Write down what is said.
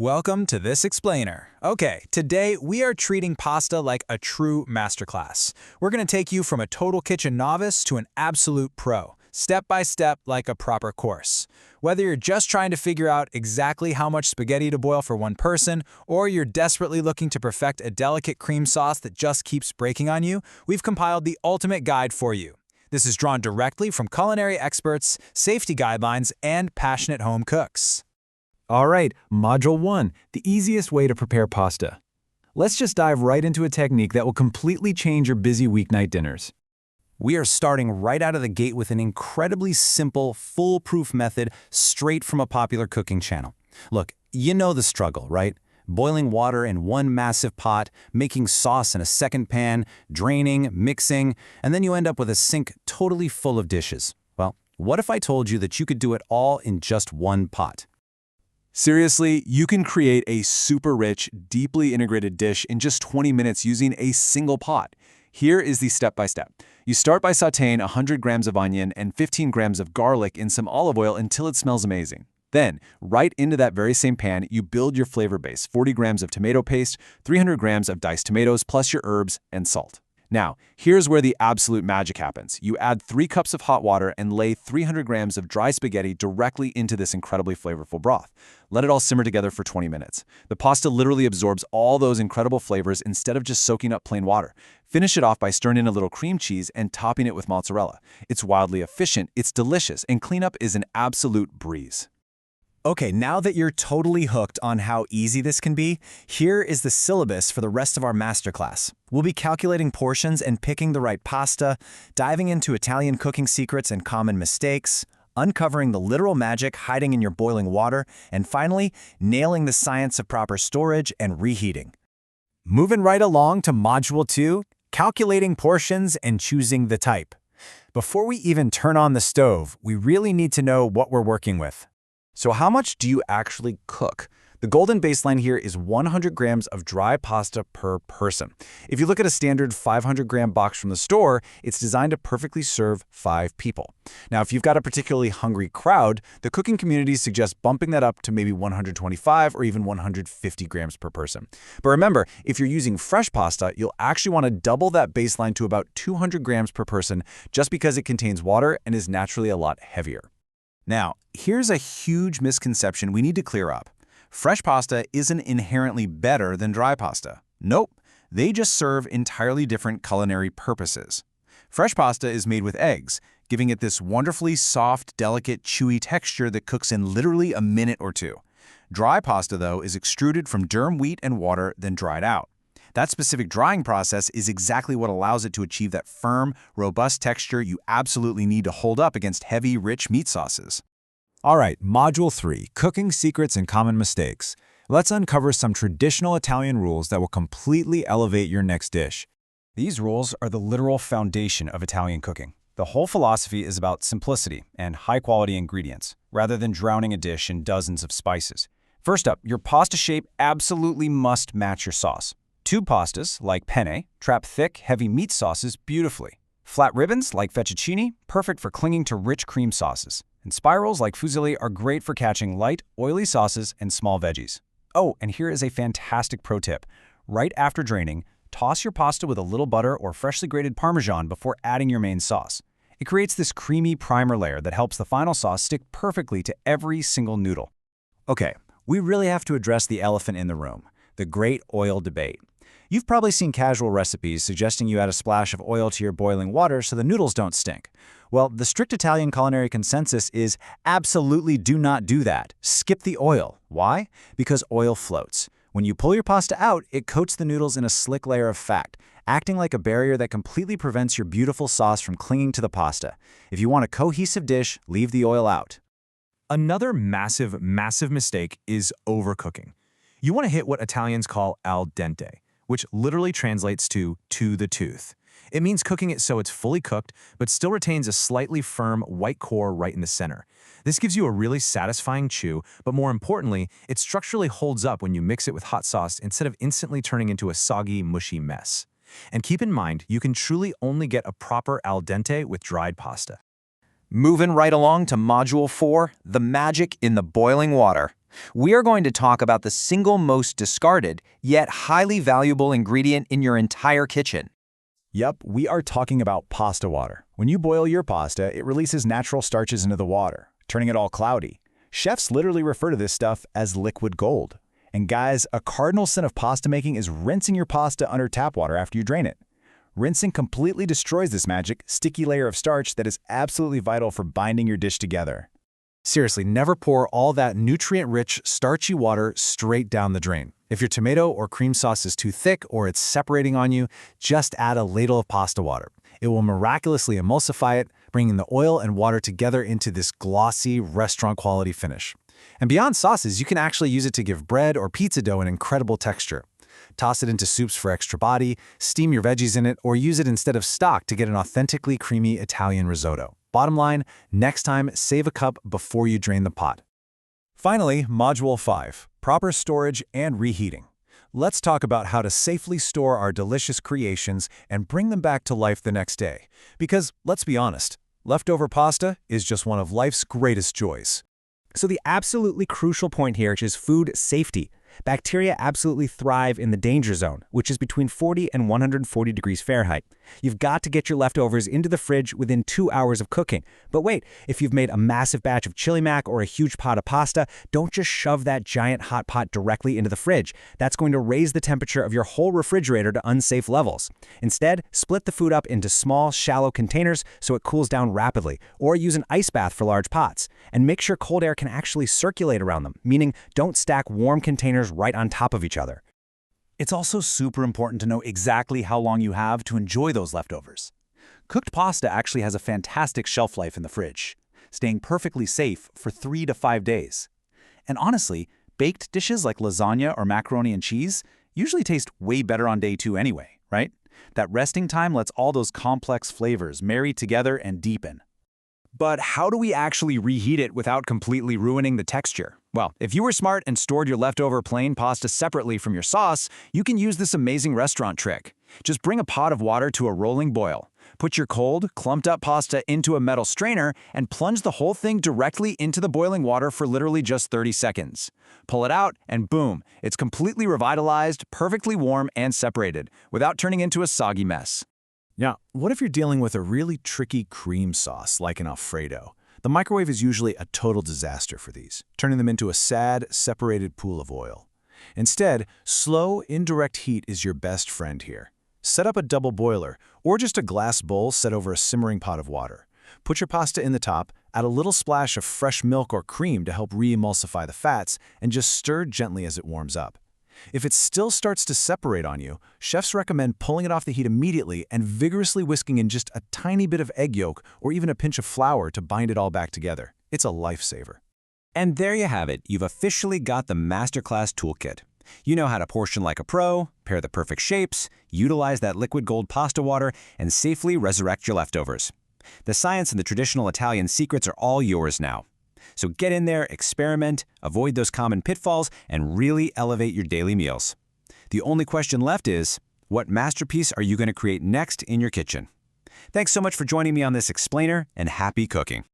Welcome to This Explainer. Okay, today we are treating pasta like a true masterclass. We're going to take you from a total kitchen novice to an absolute pro, step by step like a proper course. Whether you're just trying to figure out exactly how much spaghetti to boil for one person, or you're desperately looking to perfect a delicate cream sauce that just keeps breaking on you, we've compiled the ultimate guide for you. This is drawn directly from culinary experts, safety guidelines, and passionate home cooks. All right, Module 1, the easiest way to prepare pasta. Let's just dive right into a technique that will completely change your busy weeknight dinners. We are starting right out of the gate with an incredibly simple, foolproof method straight from a popular cooking channel. Look, you know the struggle, right? Boiling water in one massive pot, making sauce in a second pan, draining, mixing, and then you end up with a sink totally full of dishes. Well, what if I told you that you could do it all in just one pot? Seriously, you can create a super rich, deeply integrated dish in just 20 minutes using a single pot. Here is the step-by-step. You start by sautéing 100 grams of onion and 15 grams of garlic in some olive oil until it smells amazing. Then, right into that very same pan, you build your flavor base, 40 grams of tomato paste, 300 grams of diced tomatoes, plus your herbs and salt. Now, here's where the absolute magic happens. You add 3 cups of hot water and lay 300 grams of dry spaghetti directly into this incredibly flavorful broth. Let it all simmer together for 20 minutes. The pasta literally absorbs all those incredible flavors instead of just soaking up plain water. Finish it off by stirring in a little cream cheese and topping it with mozzarella. It's wildly efficient, it's delicious, and cleanup is an absolute breeze. Okay, now that you're totally hooked on how easy this can be, here is the syllabus for the rest of our masterclass. We'll be calculating portions and picking the right pasta, diving into Italian cooking secrets and common mistakes, uncovering the literal magic hiding in your boiling water, and finally, nailing the science of proper storage and reheating. Moving right along to Module 2, calculating portions and choosing the type. Before we even turn on the stove, we really need to know what we're working with. So how much do you actually cook? The golden baseline here is 100 grams of dry pasta per person. If you look at a standard 500-gram box from the store, it's designed to perfectly serve 5 people. Now, if you've got a particularly hungry crowd, the cooking community suggests bumping that up to maybe 125 or even 150 grams per person. But remember, if you're using fresh pasta, you'll actually want to double that baseline to about 200 grams per person just because it contains water and is naturally a lot heavier. Now, here's a huge misconception we need to clear up. Fresh pasta isn't inherently better than dry pasta. Nope, they just serve entirely different culinary purposes. Fresh pasta is made with eggs, giving it this wonderfully soft, delicate, chewy texture that cooks in literally a minute or two. Dry pasta, though, is extruded from durum wheat and water, then dried out. That specific drying process is exactly what allows it to achieve that firm, robust texture you absolutely need to hold up against heavy, rich meat sauces. All right, Module 3, cooking secrets and common mistakes. Let's uncover some traditional Italian rules that will completely elevate your next dish. These rules are the literal foundation of Italian cooking. The whole philosophy is about simplicity and high-quality ingredients, rather than drowning a dish in dozens of spices. First up, your pasta shape absolutely must match your sauce. Tube pastas, like penne, trap thick, heavy meat sauces beautifully. Flat ribbons, like fettuccine, perfect for clinging to rich cream sauces. And spirals, like fusilli, are great for catching light, oily sauces and small veggies. Oh, and here is a fantastic pro tip. Right after draining, toss your pasta with a little butter or freshly grated Parmesan before adding your main sauce. It creates this creamy primer layer that helps the final sauce stick perfectly to every single noodle. Okay, we really have to address the elephant in the room, the great oil debate. You've probably seen casual recipes suggesting you add a splash of oil to your boiling water so the noodles don't stink. Well, the strict Italian culinary consensus is absolutely do not do that. Skip the oil. Why? Because oil floats. When you pull your pasta out, it coats the noodles in a slick layer of fat, acting like a barrier that completely prevents your beautiful sauce from clinging to the pasta. If you want a cohesive dish, leave the oil out. Another massive mistake is overcooking. You want to hit what Italians call al dente, which literally translates to the tooth. It means cooking it so it's fully cooked, but still retains a slightly firm white core right in the center. This gives you a really satisfying chew, but more importantly, it structurally holds up when you mix it with hot sauce instead of instantly turning into a soggy, mushy mess. And keep in mind, you can truly only get a proper al dente with dried pasta. Moving right along to Module 4, the magic in the boiling water. We are going to talk about the single most discarded, yet highly valuable ingredient in your entire kitchen. Yep, we are talking about pasta water. When you boil your pasta, it releases natural starches into the water, turning it all cloudy. Chefs literally refer to this stuff as liquid gold. And guys, a cardinal sin of pasta making is rinsing your pasta under tap water after you drain it. Rinsing completely destroys this magic, sticky layer of starch that is absolutely vital for binding your dish together. Seriously, never pour all that nutrient-rich, starchy water straight down the drain. If your tomato or cream sauce is too thick or it's separating on you, just add a ladle of pasta water. It will miraculously emulsify it, bringing the oil and water together into this glossy, restaurant-quality finish. And beyond sauces, you can actually use it to give bread or pizza dough an incredible texture. Toss it into soups for extra body, steam your veggies in it, or use it instead of stock to get an authentically creamy Italian risotto. Bottom line, next time, save a cup before you drain the pot. Finally, Module 5, proper storage and reheating. Let's talk about how to safely store our delicious creations and bring them back to life the next day. Because, let's be honest, leftover pasta is just one of life's greatest joys. So the absolutely crucial point here is food safety. Bacteria absolutely thrive in the danger zone, which is between 40 and 140 degrees Fahrenheit. You've got to get your leftovers into the fridge within 2 hours of cooking. But wait, if you've made a massive batch of chili mac or a huge pot of pasta, don't just shove that giant hot pot directly into the fridge. That's going to raise the temperature of your whole refrigerator to unsafe levels. Instead, split the food up into small, shallow containers so it cools down rapidly, or use an ice bath for large pots. And make sure cold air can actually circulate around them, meaning don't stack warm containers right on top of each other. It's also super important to know exactly how long you have to enjoy those leftovers. Cooked pasta actually has a fantastic shelf life in the fridge, staying perfectly safe for 3 to 5 days. And honestly, baked dishes like lasagna or macaroni and cheese usually taste way better on day 2 anyway, right? That resting time lets all those complex flavors marry together and deepen. But how do we actually reheat it without completely ruining the texture? Well, if you were smart and stored your leftover plain pasta separately from your sauce, you can use this amazing restaurant trick. Just bring a pot of water to a rolling boil. Put your cold, clumped-up pasta into a metal strainer and plunge the whole thing directly into the boiling water for literally just 30 seconds. Pull it out, and boom, it's completely revitalized, perfectly warm, and separated, without turning into a soggy mess. Now, what if you're dealing with a really tricky cream sauce like an Alfredo? The microwave is usually a total disaster for these, turning them into a sad, separated pool of oil. Instead, slow, indirect heat is your best friend here. Set up a double boiler, or just a glass bowl set over a simmering pot of water. Put your pasta in the top, add a little splash of fresh milk or cream to help re-emulsify the fats, and just stir gently as it warms up. If it still starts to separate on you, chefs recommend pulling it off the heat immediately and vigorously whisking in just a tiny bit of egg yolk or even a pinch of flour to bind it all back together. It's a lifesaver. And there you have it. You've officially got the Masterclass toolkit. You know how to portion like a pro, pair the perfect shapes, utilize that liquid gold pasta water, and safely resurrect your leftovers. The science and the traditional Italian secrets are all yours now. So get in there, experiment, avoid those common pitfalls, and really elevate your daily meals. The only question left is, what masterpiece are you going to create next in your kitchen? Thanks so much for joining me on this explainer, and happy cooking.